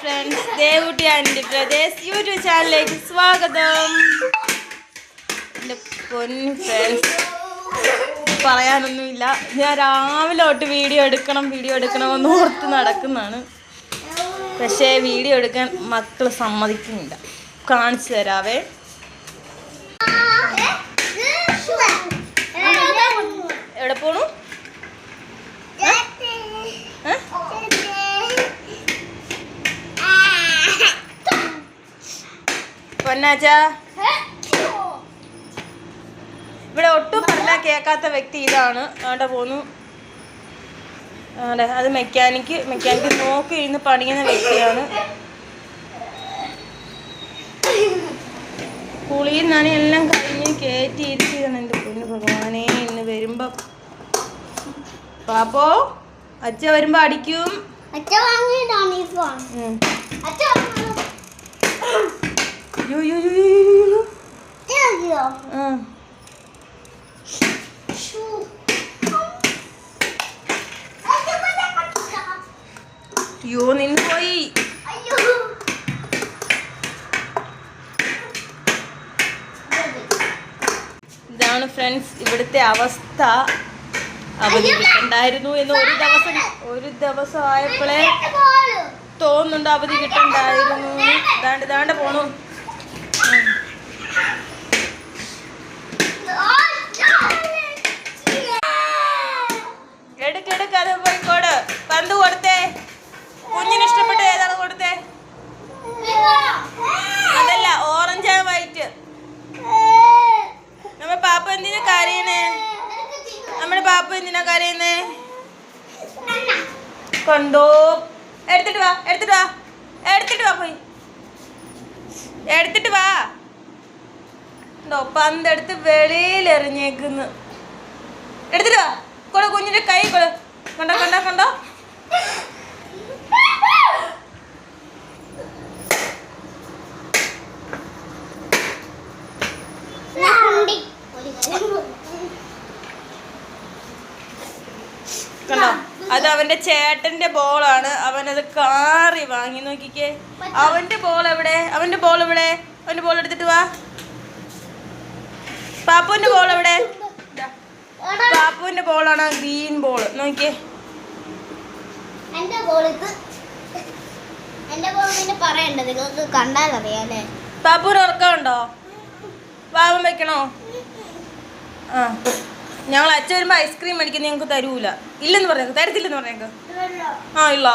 Friends, Devutty and brothers YouTube ചാനലിലേക്ക് സ്വാഗതം. എൻ്റെ പൊന്നു ഫ്രണ്ട്സ്, പറയാനൊന്നുമില്ല. ഞാൻ രാവിലെ തൊട്ട് വീഡിയോ എടുക്കണമെന്ന് ഓർത്ത് നടക്കുന്നതാണ്. പക്ഷേ വീഡിയോ എടുക്കാൻ മക്കൾ സമ്മതിക്കുന്നില്ല. കാണിച്ചു തരാവേ. എവിടെ പോണു? പൊന്നാച്ചാ, ഇവിടെ ഒട്ടും പറഞ്ഞാൽ കേൾക്കാത്ത വ്യക്തി ഇതാണ്. അവിടെ പോന്നു. അതെ, അത് മെക്കാനിക്ക് നോക്കി ഇരുന്ന് പണിയുന്ന വ്യക്തിയാണ്. കുളിയിൽ നിന്നാണ് എല്ലാം കഴിഞ്ഞ് കയറ്റി ഇരുത്തിയതാണ്. എൻ്റെ പൊന്നു ഭഗവാനെ, ഇന്ന് വരുമ്പോ പാപ്പോ അച്ഛ വരുമ്പോ അടിക്കും. യോ നിന്ന് പോയി. ഇതാണ് ഫ്രണ്ട്സ് ഇവിടുത്തെ അവസ്ഥ. അവധി കിട്ടണ്ടായിരുന്നു എന്ന് ഒരു ദിവസം ആയപ്പോഴേ തോന്നുന്നുണ്ട് അവധി കിട്ടണ്ടായിരുന്നു. ദാണ്ട് പോണു. എടുക്ക് അത് പോയിക്കോട്. പന്ത് കൊടുത്തേ. കുഞ്ഞിന് ഇഷ്ടപ്പെട്ട ഏതാണ് കൊടുത്തേ? അതല്ല, ഓറഞ്ച് ആൻഡ് വൈറ്റ്. നമ്മുടെ പാപ്പ എന്തിനാ കരയുന്നേ? കൊണ്ടോ. എടുത്തിട്ട് വാ പോയി എടുത്തിട്ട് വാ. പന്തെടുത്ത് വെളിയിൽ എറിഞ്ഞേക്കുന്നു. എടുത്തിട്ട് വാ. കൊട കുഞ്ഞിന്റെ കൈ കൊട. കണ്ടോ കണ്ടോ? അത് അവന്റെ ചേട്ടന്റെ ബോളാണ്. അവനത് കാറി വാങ്ങി. നോക്കിക്കേ, അവന്റെ ബോൾ എവിടെ? അവന്റെ ബോൾ എടുത്തിട്ട് വാ. പാപ്പുവിന്റെ ബോൾ എവിടെ? പാപ്പുവിന്റെ ബോളാണ് ഗ്രീൻ ബോൾ. നോക്കിയേ, പാപ്പൂര് ഉറക്കമുണ്ടോ? വാവൻ വെക്കണോ? ഞങ്ങൾ അച്ഛൻ വരുമ്പോ ഐസ്ക്രീം മേടിക്കാൻ നിങ്ങൾക്ക് തരൂല. ഇല്ലെന്ന് പറഞ്ഞേക്ക്. തരത്തില്ലെന്ന് പറഞ്ഞേക്ക്. ഇല്ല.